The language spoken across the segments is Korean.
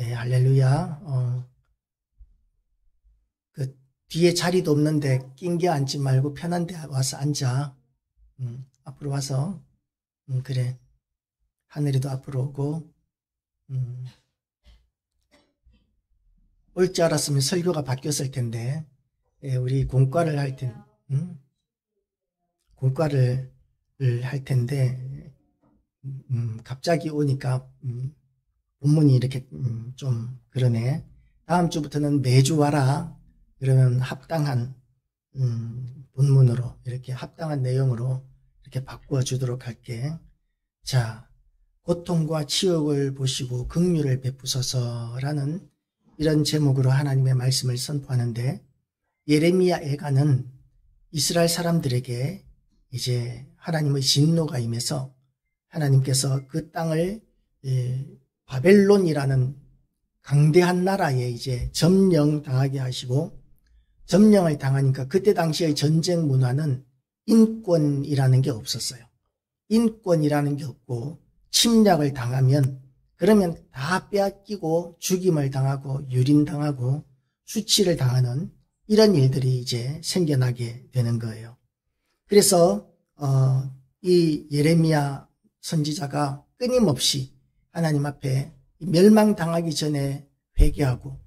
네, 할렐루야. 그 뒤에 자리도 없는데 낑겨 앉지 말고 편한 데 와서 앉아. 앞으로 와서. 그래. 하늘이도 앞으로 오고. 올 줄 알았으면 설교가 바뀌었을 텐데. 예, 우리 공과를 할 텐데. 공과를 할 텐데. 갑자기 오니까 본문이 이렇게 좀 그러네. 다음 주부터는 매주 와라. 그러면 합당한 본문으로 이렇게 합당한 내용으로 이렇게 바꾸어 주도록 할게. 자, 고통과 치욕을 보시고 긍휼을 베푸소서라는 이런 제목으로 하나님의 말씀을 선포하는데, 예레미야 애가는 이스라엘 사람들에게 이제 하나님의 진노가 임해서 하나님께서 그 땅을 바벨론이라는 강대한 나라에 이제 점령당하게 하시고, 점령을 당하니까 그때 당시의 전쟁 문화는 인권이라는 게 없었어요. 인권이라는 게 없고, 침략을 당하면 그러면 다 빼앗기고 죽임을 당하고 유린당하고 수치를 당하는 이런 일들이 이제 생겨나게 되는 거예요. 그래서 이 예레미야 선지자가 끊임없이 하나님 앞에 멸망당하기 전에 회개하고,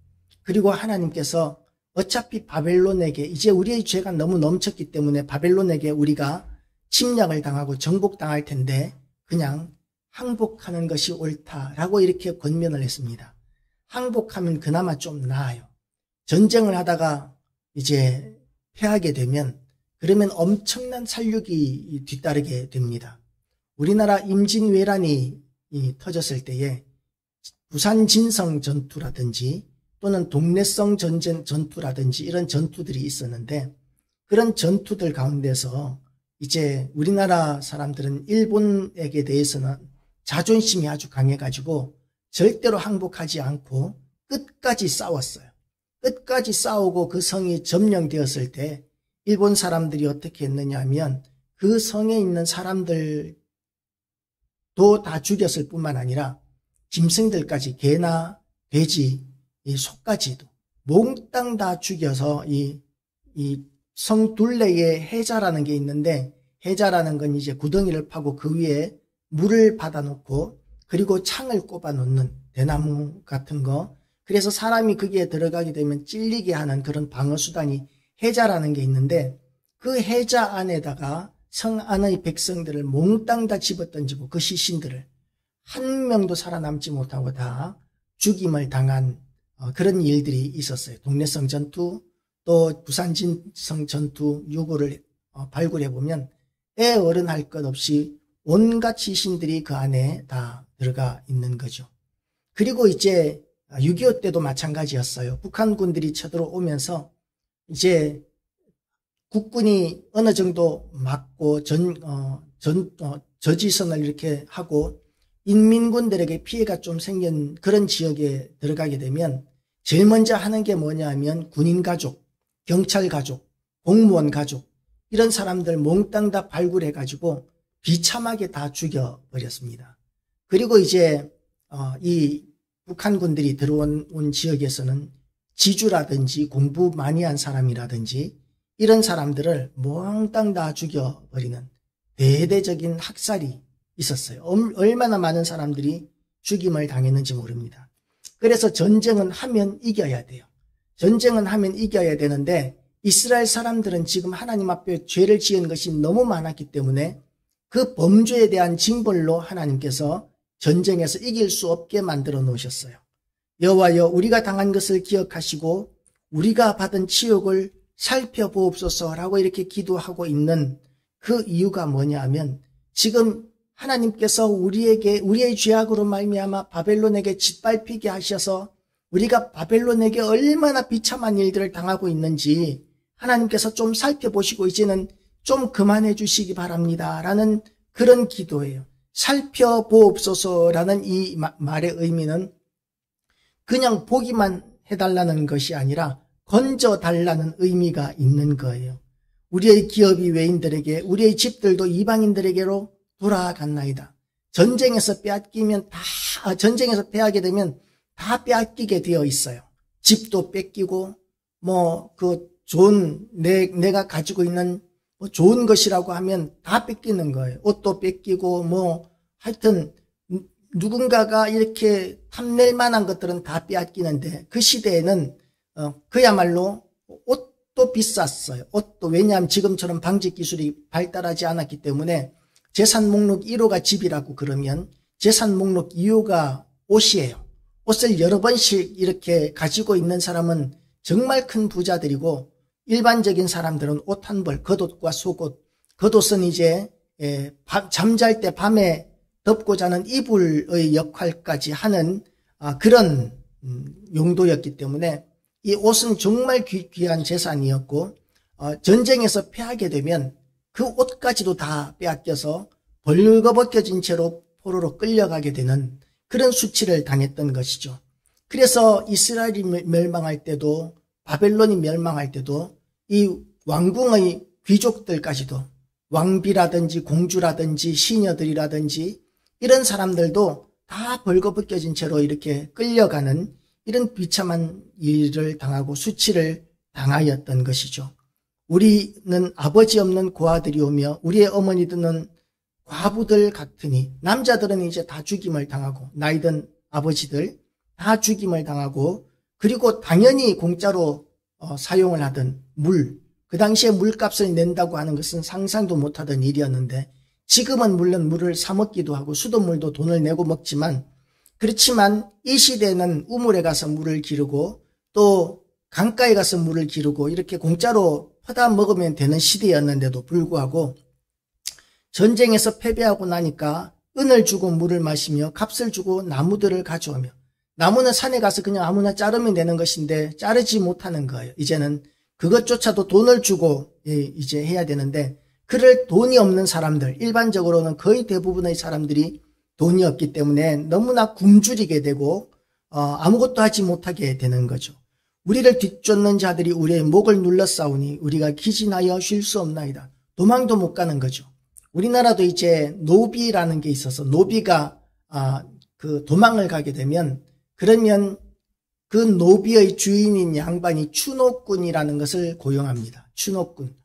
그리고 하나님께서 어차피 바벨론에게 이제 우리의 죄가 너무 넘쳤기 때문에 바벨론에게 우리가 침략을 당하고 정복당할 텐데 그냥 항복하는 것이 옳다라고 이렇게 권면을 했습니다. 항복하면 그나마 좀 나아요. 전쟁을 하다가 이제 패하게 되면 그러면 엄청난 살육이 뒤따르게 됩니다. 우리나라 임진왜란이 터졌을 때에 부산 진성 전투라든지 또는 동래성 전투라든지 이런 전투들이 있었는데, 그런 전투들 가운데서 이제 우리나라 사람들은 일본에게 대해서는 자존심이 아주 강해가지고 절대로 항복하지 않고 끝까지 싸웠어요. 끝까지 싸우고 그 성이 점령되었을 때 일본 사람들이 어떻게 했느냐 하면 그 성에 있는 사람들도 다 죽였을 뿐만 아니라 짐승들까지, 개나 돼지, 이 소까지도 몽땅 다 죽여서 이 성 둘레에 해자라는 게 있는데, 해자라는 건 이제 구덩이를 파고 그 위에 물을 받아 놓고 그리고 창을 꼽아 놓는 대나무 같은 거, 그래서 사람이 거기에 들어가게 되면 찔리게 하는 그런 방어 수단이 해자라는 게 있는데, 그 해자 안에다가 성 안의 백성들을 몽땅 다 집어던지고 그 시신들을 한 명도 살아남지 못하고 다 죽임을 당한 그런 일들이 있었어요. 동래성 전투, 또 부산진성 전투 유고를 발굴해 보면 애 어른 할 것 없이 온갖 시신들이 그 안에 다 들어가 있는 거죠. 그리고 이제 6.25 때도 마찬가지였어요. 북한군들이 쳐들어오면서 이제 국군이 어느 정도 막고 저지선을 이렇게 하고 인민군들에게 피해가 좀 생긴 그런 지역에 들어가게 되면 제일 먼저 하는 게 뭐냐 하면 군인 가족, 경찰 가족, 공무원 가족, 이런 사람들 몽땅 다 발굴해 가지고 비참하게 다 죽여버렸습니다. 그리고 이제 이 북한군들이 들어온 지역에서는 지주라든지 공부 많이 한 사람이라든지 이런 사람들을 몽땅 다 죽여버리는 대대적인 학살이 있었어요. 얼마나 많은 사람들이 죽임을 당했는지 모릅니다. 그래서 전쟁은 하면 이겨야 돼요. 전쟁은 하면 이겨야 되는데 이스라엘 사람들은 지금 하나님 앞에 죄를 지은 것이 너무 많았기 때문에 그 범죄에 대한 징벌로 하나님께서 전쟁에서 이길 수 없게 만들어 놓으셨어요. 여호와여, 우리가 당한 것을 기억하시고 우리가 받은 치욕을 살펴보옵소서라고 이렇게 기도하고 있는 그 이유가 뭐냐 하면, 지금 하나님께서 우리의 죄악으로 말미암아 바벨론에게 짓밟히게 하셔서 우리가 바벨론에게 얼마나 비참한 일들을 당하고 있는지 하나님께서 좀 살펴보시고 이제는 좀 그만해 주시기 바랍니다 라는 그런 기도예요. 살펴보옵소서라는 이 말의 의미는 그냥 보기만 해달라는 것이 아니라 건져달라는 의미가 있는 거예요. 우리의 기업이 외인들에게, 우리의 집들도 이방인들에게로 돌아갔나이다. 전쟁에서 빼앗기면 전쟁에서 패하게 되면 다 다 빼앗기게 되어 있어요. 집도 뺏기고 내가 가지고 있는 좋은 것이라고 하면 다 뺏기는 거예요. 옷도 뺏기고 하여튼 누군가가 이렇게 탐낼 만한 것들은 다 빼앗기는데, 그 시대에는 그야말로 옷도 비쌌어요. 옷도. 왜냐하면 지금처럼 방직 기술이 발달하지 않았기 때문에 재산 목록 1호가 집이라고 그러면 재산 목록 2호가 옷이에요. 옷을 여러 번씩 이렇게 가지고 있는 사람은 정말 큰 부자들이고, 일반적인 사람들은 옷 한 벌, 겉옷과 속옷. 겉옷은 이제 잠잘 때 밤에 덮고 자는 이불의 역할까지 하는 그런 용도였기 때문에 이 옷은 정말 귀한 재산이었고, 전쟁에서 패하게 되면 그 옷까지도 다 빼앗겨서 벌거벗겨진 채로 포로로 끌려가게 되는 그런 수치를 당했던 것이죠. 그래서 이스라엘이 멸망할 때도, 바벨론이 멸망할 때도 이 왕궁의 귀족들까지도, 왕비라든지 공주라든지 시녀들이라든지 이런 사람들도 다 벌거벗겨진 채로 이렇게 끌려가는 이런 비참한 일을 당하고 수치를 당하였던 것이죠. 우리는 아버지 없는 고아들이 오며 우리의 어머니들은 과부들 같으니, 남자들은 이제 다 죽임을 당하고, 나이든 아버지들 다 죽임을 당하고, 그리고 당연히 공짜로 사용을 하던 물, 그 당시에 물값을 낸다고 하는 것은 상상도 못하던 일이었는데, 지금은 물론 물을 사 먹기도 하고 수돗물도 돈을 내고 먹지만, 그렇지만 이 시대는 우물에 가서 물을 기르고 또 강가에 가서 물을 기르고 이렇게 공짜로 퍼다 먹으면 되는 시대였는데도 불구하고, 전쟁에서 패배하고 나니까 은을 주고 물을 마시며 값을 주고 나무들을 가져오며, 나무는 산에 가서 그냥 아무나 자르면 되는 것인데 자르지 못하는 거예요. 이제는 그것조차도 돈을 주고 이제 해야 되는데, 그럴 돈이 없는 사람들, 일반적으로는 거의 대부분의 사람들이 돈이 없기 때문에 너무나 굶주리게 되고 아무것도 하지 못하게 되는 거죠. 우리를 뒤쫓는 자들이 우리의 목을 눌러싸우니 우리가 기진하여 쉴 수 없나이다. 도망도 못 가는 거죠. 우리나라도 이제 노비라는 게 있어서, 노비가 그 도망을 가게 되면, 그러면 그 노비의 주인인 양반이 추노꾼이라는 것을 고용합니다. 추노꾼.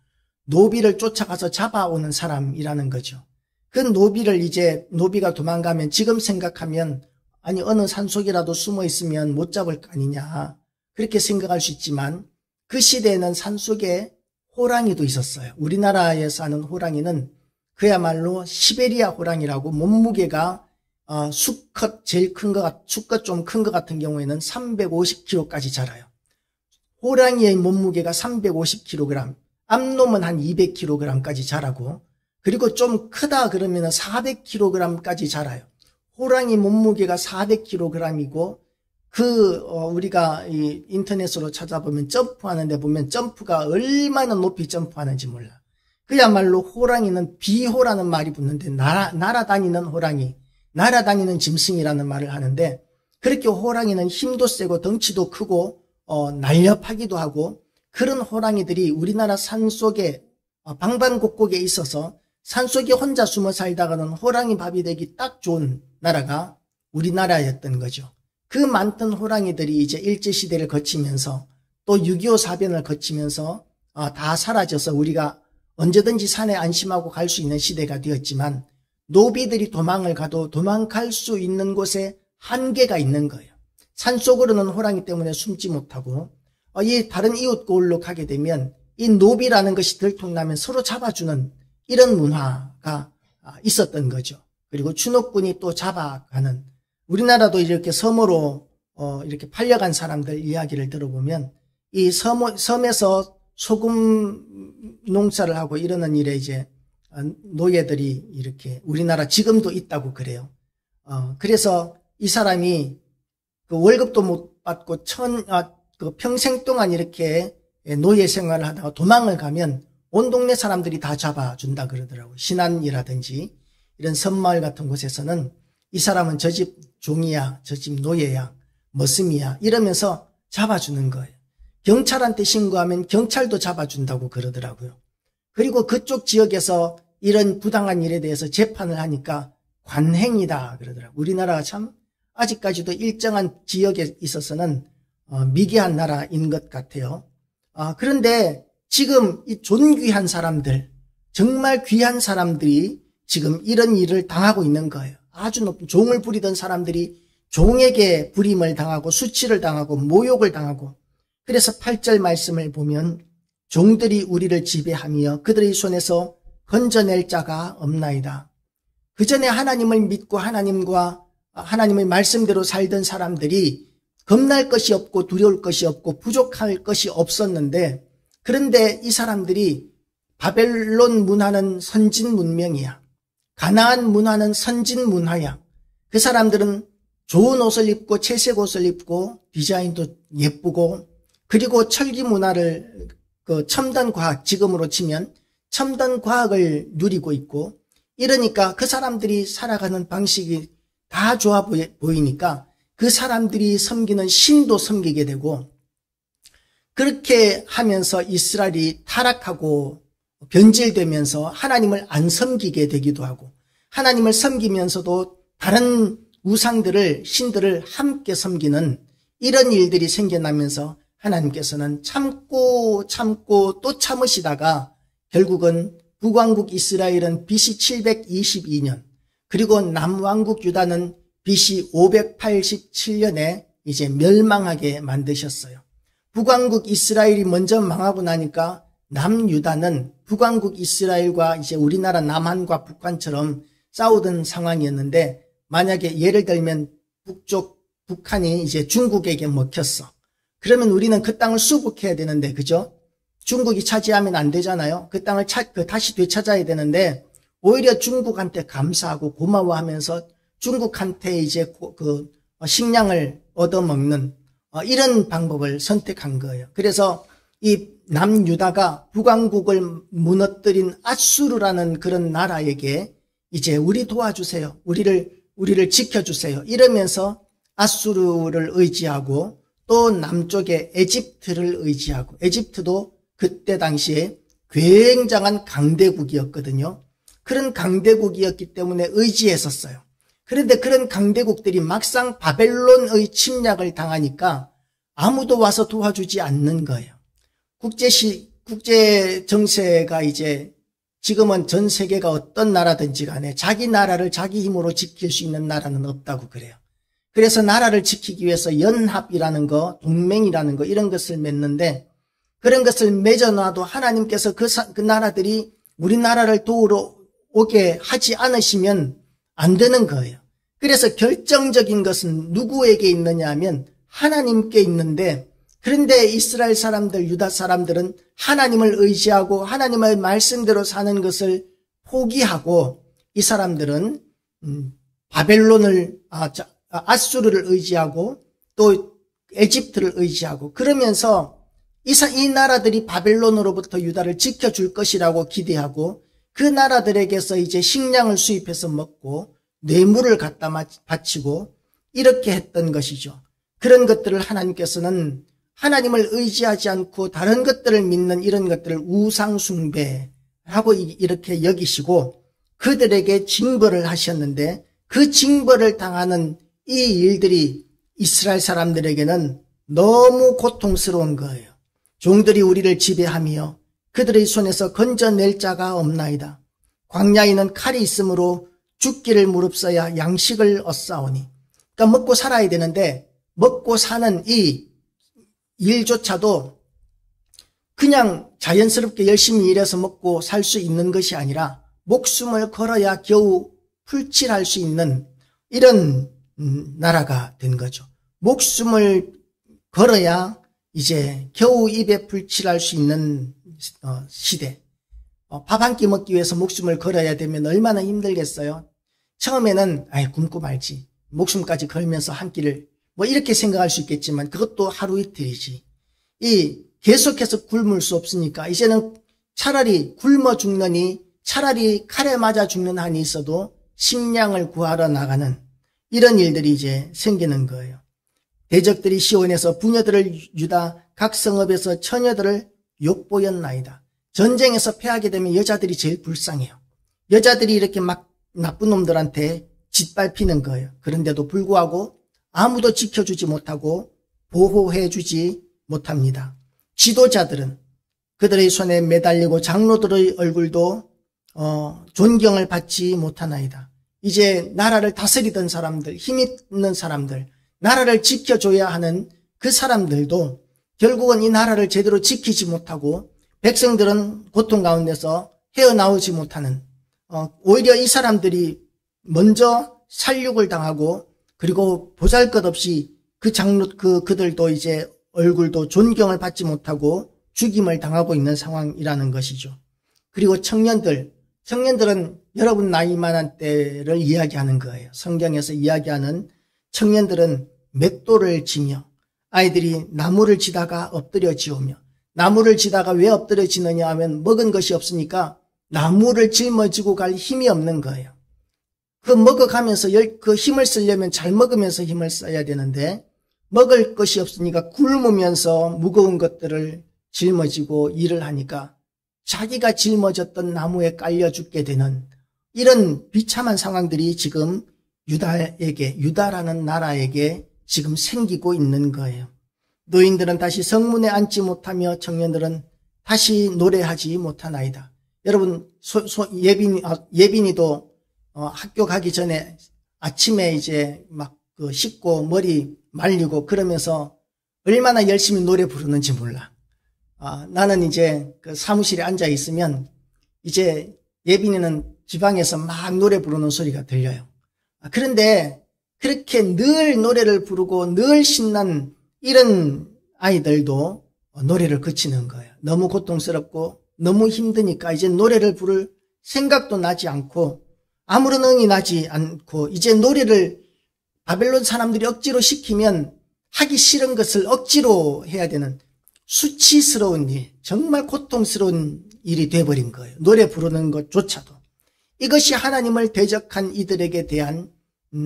노비를 쫓아가서 잡아오는 사람이라는 거죠. 그 노비를 이제, 노비가 도망가면 지금 생각하면 아니 어느 산속이라도 숨어 있으면 못 잡을 거 아니냐, 그렇게 생각할 수 있지만, 그 시대에는 산속에 호랑이도 있었어요. 우리나라에 사는 호랑이는 그야말로 시베리아 호랑이라고, 몸무게가 수컷 제일 큰 것, 수컷 좀 큰 것 같은 경우에는 350kg까지 자라요. 호랑이의 몸무게가 350kg, 암놈은 한 200kg까지 자라고, 그리고 좀 크다 그러면 400kg까지 자라요. 호랑이 몸무게가 400kg이고, 우리가 이 인터넷으로 찾아보면 점프하는 데 보면 점프가 얼마나 높이 점프하는지 몰라. 그야말로 호랑이는 비호라는 말이 붙는데, 날아다니는 호랑이, 날아다니는 짐승이라는 말을 하는데, 그렇게 호랑이는 힘도 세고 덩치도 크고 날렵하기도 하고, 그런 호랑이들이 우리나라 산속에 방방곡곡에 있어서 산속에 혼자 숨어 살다가는 호랑이 밥이 되기 딱 좋은 나라가 우리나라였던 거죠. 그 많던 호랑이들이 이제 일제시대를 거치면서 또 6.25 사변을 거치면서 다 사라져서 우리가 언제든지 산에 안심하고 갈 수 있는 시대가 되었지만, 노비들이 도망을 가도 도망갈 수 있는 곳에 한계가 있는 거예요. 산속으로는 호랑이 때문에 숨지 못하고, 이 다른 이웃 고을로 가게 되면 이 노비라는 것이 들통나면 서로 잡아주는 이런 문화가 있었던 거죠. 그리고 추노꾼이 또 잡아가는, 우리나라도 이렇게 섬으로 이렇게 팔려간 사람들 이야기를 들어보면, 이 섬에서 소금 농사를 하고 이러는 일에 이제 노예들이 이렇게 우리나라 지금도 있다고 그래요. 그래서 이 사람이 그 월급도 못 받고 평생 동안 이렇게 노예 생활을 하다가 도망을 가면 온 동네 사람들이 다 잡아준다 그러더라고요. 신안이라든지 이런 섬마을 같은 곳에서는 이 사람은 저 집 종이야, 저 집 노예야, 머슴이야 이러면서 잡아주는 거예요. 경찰한테 신고하면 경찰도 잡아준다고 그러더라고요. 그리고 그쪽 지역에서 이런 부당한 일에 대해서 재판을 하니까 관행이다 그러더라고요. 우리나라가 참 아직까지도 일정한 지역에 있어서는 미개한 나라인 것 같아요. 그런데 지금 이 존귀한 사람들, 정말 귀한 사람들이 지금 이런 일을 당하고 있는 거예요. 아주 높은 종을 부리던 사람들이 종에게 부림을 당하고 수치를 당하고 모욕을 당하고, 그래서 8절 말씀을 보면 종들이 우리를 지배하며 그들의 손에서 건져낼 자가 없나이다. 그 전에 하나님을 믿고 하나님의 말씀대로 살던 사람들이 겁날 것이 없고 두려울 것이 없고 부족할 것이 없었는데, 그런데 이 사람들이 바벨론 문화는 선진 문명이야. 가나안 문화는 선진 문화야. 그 사람들은 좋은 옷을 입고 채색 옷을 입고 디자인도 예쁘고, 그리고 철기 문화를 첨단 과학, 지금으로 치면 첨단 과학을 누리고 있고, 이러니까 그 사람들이 살아가는 방식이 다 좋아 보이니까 그 사람들이 섬기는 신도 섬기게 되고, 그렇게 하면서 이스라엘이 타락하고 변질되면서 하나님을 안 섬기게 되기도 하고, 하나님을 섬기면서도 다른 우상들을, 신들을 함께 섬기는 이런 일들이 생겨나면서 하나님께서는 참고 또 참으시다가 결국은 북왕국 이스라엘은 BC 722년, 그리고 남왕국 유다는 BC 587년에 이제 멸망하게 만드셨어요. 북왕국 이스라엘이 먼저 망하고 나니까 남유다는 북왕국 이스라엘과 이제 우리나라 남한과 북한처럼 싸우던 상황이었는데, 만약에 예를 들면 북한이 이제 중국에게 먹혔어. 그러면 우리는 그 땅을 수복해야 되는데, 그죠? 중국이 차지하면 안 되잖아요. 그 땅을 다시 되찾아야 되는데, 오히려 중국한테 감사하고 고마워하면서 중국한테 이제 식량을 얻어먹는 이런 방법을 선택한 거예요. 그래서 이 남유다가 북왕국을 무너뜨린 아수르라는 그런 나라에게 이제 우리 도와주세요. 우리를 지켜주세요. 이러면서 아수르를 의지하고, 또 남쪽에 에집트를 의지하고, 에집트도 그때 당시에 굉장한 강대국이었거든요. 그런 강대국이었기 때문에 의지했었어요. 그런데 그런 강대국들이 막상 바벨론의 침략을 당하니까 아무도 와서 도와주지 않는 거예요. 국제 정세가 이제 지금은 전 세계가 어떤 나라든지 간에 자기 나라를 자기 힘으로 지킬 수 있는 나라는 없다고 그래요. 그래서 나라를 지키기 위해서 연합이라는 거, 동맹이라는 거, 이런 것을 맺는데, 그런 것을 맺어놔도 하나님께서 그 나라들이 우리나라를 도우러 오게 하지 않으시면 안 되는 거예요. 그래서 결정적인 것은 누구에게 있느냐 하면 하나님께 있는데, 그런데 이스라엘 사람들, 유다 사람들은 하나님을 의지하고 하나님의 말씀대로 사는 것을 포기하고, 이 사람들은 바벨론을, 아수르를 의지하고 또 에집트를 의지하고, 그러면서 이 나라들이 바벨론으로부터 유다를 지켜줄 것이라고 기대하고, 그 나라들에게서 이제 식량을 수입해서 먹고 뇌물을 갖다 바치고 이렇게 했던 것이죠. 그런 것들을 하나님께서는 하나님을 의지하지 않고 다른 것들을 믿는 이런 것들을 우상숭배하고 이렇게 여기시고 그들에게 징벌을 하셨는데, 그 징벌을 당하는 이 일들이 이스라엘 사람들에게는 너무 고통스러운 거예요. 종들이 우리를 지배하며 그들의 손에서 건져낼 자가 없나이다. 광야에는 칼이 있으므로 죽기를 무릅써야 양식을 얻사오니. 그러니까 먹고 살아야 되는데, 먹고 사는 이 일조차도 그냥 자연스럽게 열심히 일해서 먹고 살 수 있는 것이 아니라 목숨을 걸어야 겨우 풀칠할 수 있는 이런 나라가 된 거죠. 목숨을 걸어야 이제 겨우 입에 풀칠할 수 있는 시대. 밥 한 끼 먹기 위해서 목숨을 걸어야 되면 얼마나 힘들겠어요. 처음에는 굶고 말지, 목숨까지 걸면서 한 끼를 이렇게 생각할 수 있겠지만 그것도 하루 이틀이지. 계속해서 굶을 수 없으니까 이제는 차라리 굶어 죽느니 차라리 칼에 맞아 죽는 한이 있어도 식량을 구하러 나가는 이런 일들이 이제 생기는 거예요. 대적들이 시온에서 부녀들을 유다 각 성읍에서 처녀들을 욕보였나이다. 전쟁에서 패하게 되면 여자들이 제일 불쌍해요. 여자들이 이렇게 막 나쁜 놈들한테 짓밟히는 거예요. 그런데도 불구하고 아무도 지켜주지 못하고 보호해주지 못합니다. 지도자들은 그들의 손에 매달리고 장로들의 얼굴도 존경을 받지 못하나이다. 이제 나라를 다스리던 사람들, 힘 있는 사람들, 나라를 지켜줘야 하는 그 사람들도 결국은 이 나라를 제대로 지키지 못하고 백성들은 고통 가운데서 헤어나오지 못하는, 오히려 이 사람들이 먼저 살육을 당하고 그리고 보잘것없이 그들도 이제 얼굴도 존경을 받지 못하고 죽임을 당하고 있는 상황이라는 것이죠. 그리고 청년들은 여러분 나이만한 때를 이야기하는 거예요. 성경에서 이야기하는 청년들은 맷돌을 지며 아이들이 나무를 지다가 엎드려 지우며, 나무를 지다가 왜 엎드려 지느냐 하면 먹은 것이 없으니까 나무를 짊어지고 갈 힘이 없는 거예요. 그 먹어가면서 그 힘을 쓰려면 잘 먹으면서 힘을 써야 되는데 먹을 것이 없으니까 굶으면서 무거운 것들을 짊어지고 일을 하니까 자기가 짊어졌던 나무에 깔려 죽게 되는 이런 비참한 상황들이 지금 유다라는 나라에게 지금 생기고 있는 거예요. 노인들은 다시 성문에 앉지 못하며 청년들은 다시 노래하지 못하나이다. 여러분, 예빈이도 학교 가기 전에 아침에 이제 막 씻고 머리 말리고 그러면서 얼마나 열심히 노래 부르는지 몰라. 나는 이제 그 사무실에 앉아 있으면 이제 예빈이는 지방에서 막 노래 부르는 소리가 들려요. 그런데 그렇게 늘 노래를 부르고 늘 신난 이런 아이들도 노래를 그치는 거예요. 너무 고통스럽고 너무 힘드니까 이제 노래를 부를 생각도 나지 않고 아무런 응이 나지 않고 이제 노래를 바벨론 사람들이 억지로 시키면 하기 싫은 것을 억지로 해야 되는 수치스러운 일, 정말 고통스러운 일이 돼버린 거예요. 노래 부르는 것조차도. 이것이 하나님을 대적한 이들에게 대한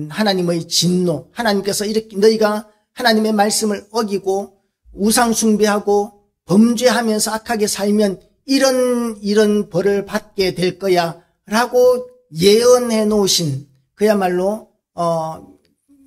하나님의 진노, 하나님께서 이렇게 너희가 하나님의 말씀을 어기고 우상 숭배하고 범죄하면서 악하게 살면 이런 벌을 받게 될 거야 라고 예언해 놓으신, 그야말로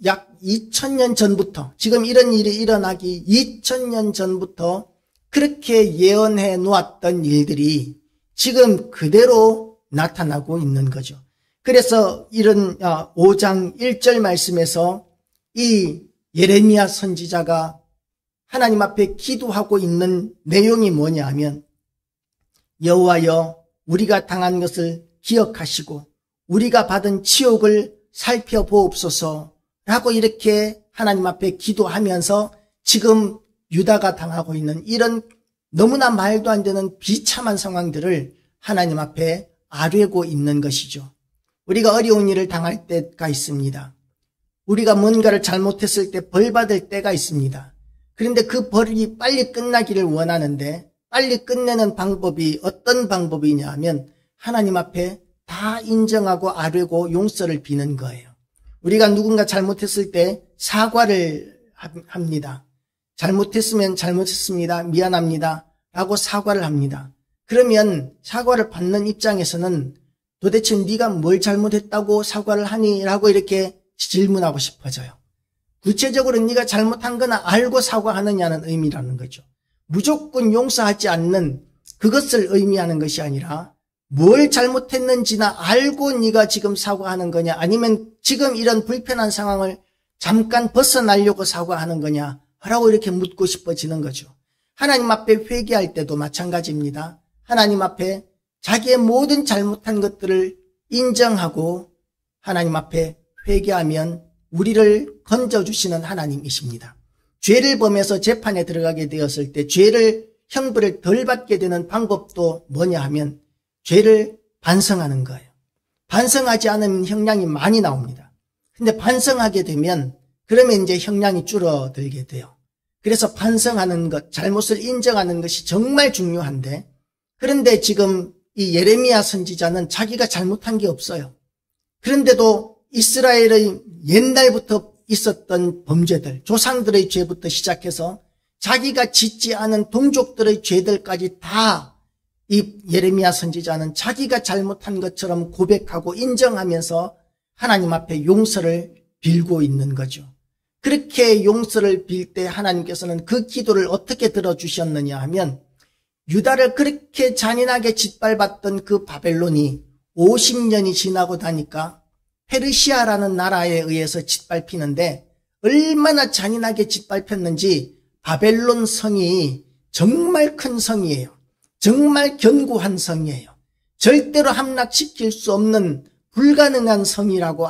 약 2000년 전부터, 지금 이런 일이 일어나기 2000년 전부터 그렇게 예언해 놓았던 일들이 지금 그대로 나타나고 있는 거죠. 그래서 이런 5장 1절 말씀에서 이 예레미야 선지자가 하나님 앞에 기도하고 있는 내용이 뭐냐 하면, 여호와여 우리가 당한 것을 기억하시고 우리가 받은 치욕을 살펴보옵소서 라고 이렇게 하나님 앞에 기도하면서 지금 유다가 당하고 있는 이런 너무나 말도 안 되는 비참한 상황들을 하나님 앞에 아뢰고 있는 것이죠. 우리가 어려운 일을 당할 때가 있습니다. 우리가 뭔가를 잘못했을 때 벌 받을 때가 있습니다. 그런데 그 벌이 빨리 끝나기를 원하는데 빨리 끝내는 방법이 어떤 방법이냐 하면 하나님 앞에 다 인정하고 아뢰고 용서를 비는 거예요. 우리가 누군가 잘못했을 때 사과를 합니다. 잘못했으면 잘못했습니다. 미안합니다. 라고 사과를 합니다. 그러면 사과를 받는 입장에서는 도대체 네가 뭘 잘못했다고 사과를 하니? 라고 이렇게 질문하고 싶어져요. 구체적으로 네가 잘못한 거나 알고 사과하느냐는 의미라는 거죠. 무조건 용서하지 않는 그것을 의미하는 것이 아니라 뭘 잘못했는지나 알고 네가 지금 사과하는 거냐, 아니면 지금 이런 불편한 상황을 잠깐 벗어나려고 사과하는 거냐 라고 이렇게 묻고 싶어지는 거죠. 하나님 앞에 회개할 때도 마찬가지입니다. 하나님 앞에 자기의 모든 잘못한 것들을 인정하고 하나님 앞에 회개하면 우리를 건져주시는 하나님이십니다. 죄를 범해서 재판에 들어가게 되었을 때 형벌을 덜 받게 되는 방법도 뭐냐 하면 죄를 반성하는 거예요. 반성하지 않으면 형량이 많이 나옵니다. 근데 반성하게 되면 그러면 이제 형량이 줄어들게 돼요. 그래서 반성하는 것, 잘못을 인정하는 것이 정말 중요한데, 그런데 지금 이 예레미야 선지자는 자기가 잘못한 게 없어요. 그런데도 이스라엘의 옛날부터 있었던 범죄들, 조상들의 죄부터 시작해서 자기가 짓지 않은 동족들의 죄들까지 다 이 예레미야 선지자는 자기가 잘못한 것처럼 고백하고 인정하면서 하나님 앞에 용서를 빌고 있는 거죠. 그렇게 용서를 빌 때 하나님께서는 그 기도를 어떻게 들어주셨느냐 하면 유다를 그렇게 잔인하게 짓밟았던 그 바벨론이 50년이 지나고 나니까 페르시아라는 나라에 의해서 짓밟히는데 얼마나 잔인하게 짓밟혔는지 바벨론 성이 정말 큰 성이에요. 정말 견고한 성이에요. 절대로 함락시킬 수 없는 불가능한 성이라고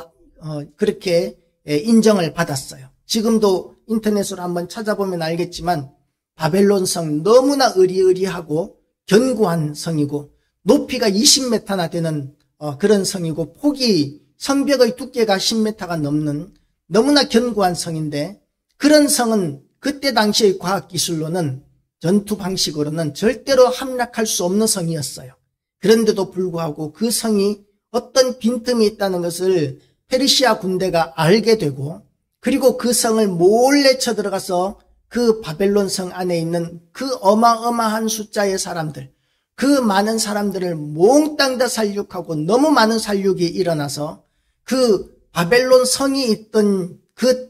그렇게 인정을 받았어요. 지금도 인터넷으로 한번 찾아보면 알겠지만 바벨론 성 너무나 으리으리하고 견고한 성이고 높이가 20m나 되는 그런 성이고 폭이 성벽의 두께가 10m가 넘는 너무나 견고한 성인데 그런 성은 그때 당시의 과학기술로는 전투 방식으로는 절대로 함락할 수 없는 성이었어요. 그런데도 불구하고 그 성이 어떤 빈틈이 있다는 것을 페르시아 군대가 알게 되고 그리고 그 성을 몰래 쳐들어가서 그 바벨론 성 안에 있는 그 어마어마한 숫자의 사람들, 그 많은 사람들을 몽땅 다 살육하고 너무 많은 살육이 일어나서 그 바벨론 성이 있던 그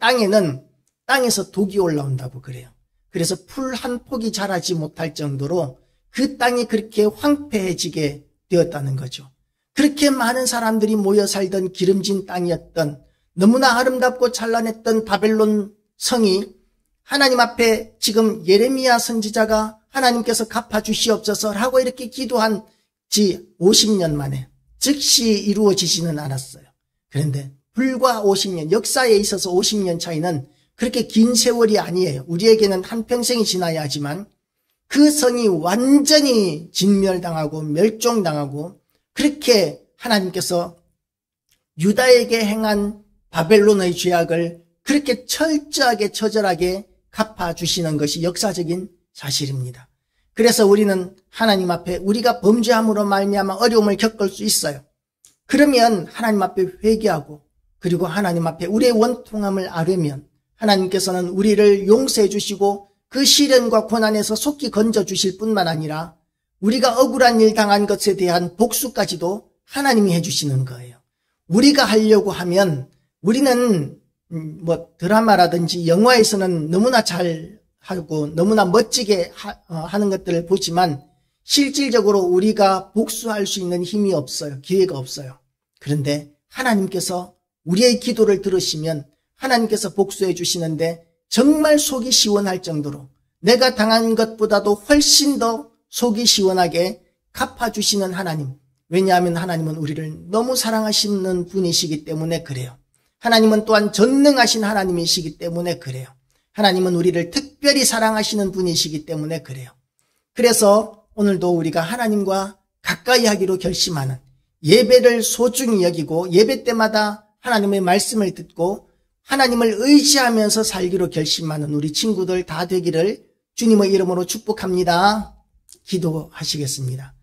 땅에서 독이 올라온다고 그래요. 그래서 풀 한 폭이 자라지 못할 정도로 그 땅이 그렇게 황폐해지게 되었다는 거죠. 그렇게 많은 사람들이 모여 살던 기름진 땅이었던 너무나 아름답고 찬란했던 바벨론 성이 하나님 앞에 지금 예레미야 선지자가 하나님께서 갚아주시옵소서라고 이렇게 기도한 지 50년 만에 즉시 이루어지지는 않았어요. 그런데 불과 50년, 역사에 있어서 50년 차이는 그렇게 긴 세월이 아니에요. 우리에게는 한평생이 지나야 하지만 그 성이 완전히 진멸당하고 멸종당하고 그렇게 하나님께서 유다에게 행한 바벨론의 죄악을 그렇게 철저하게 처절하게 갚아주시는 것이 역사적인 사실입니다. 그래서 우리는 하나님 앞에 우리가 범죄함으로 말미암아 어려움을 겪을 수 있어요. 그러면 하나님 앞에 회개하고 그리고 하나님 앞에 우리의 원통함을 아뢰면 하나님께서는 우리를 용서해 주시고 그 시련과 고난에서 속히 건져 주실 뿐만 아니라 우리가 억울한 일 당한 것에 대한 복수까지도 하나님이 해주시는 거예요. 우리가 하려고 하면 우리는 드라마라든지 영화에서는 너무나 잘 하고 너무나 멋지게 하는 것들을 보지만 실질적으로 우리가 복수할 수 있는 힘이 없어요. 기회가 없어요. 그런데 하나님께서 우리의 기도를 들으시면 하나님께서 복수해 주시는데 정말 속이 시원할 정도로 내가 당한 것보다도 훨씬 더 속이 시원하게 갚아주시는 하나님. 왜냐하면 하나님은 우리를 너무 사랑하시는 분이시기 때문에 그래요. 하나님은 또한 전능하신 하나님이시기 때문에 그래요. 하나님은 우리를 특별히 사랑하시는 분이시기 때문에 그래요. 그래서 오늘도 우리가 하나님과 가까이 하기로 결심하는 예배를 소중히 여기고 예배 때마다 하나님의 말씀을 듣고 하나님을 의지하면서 살기로 결심하는 우리 친구들 다 되기를 주님의 이름으로 축복합니다. 기도하시겠습니다.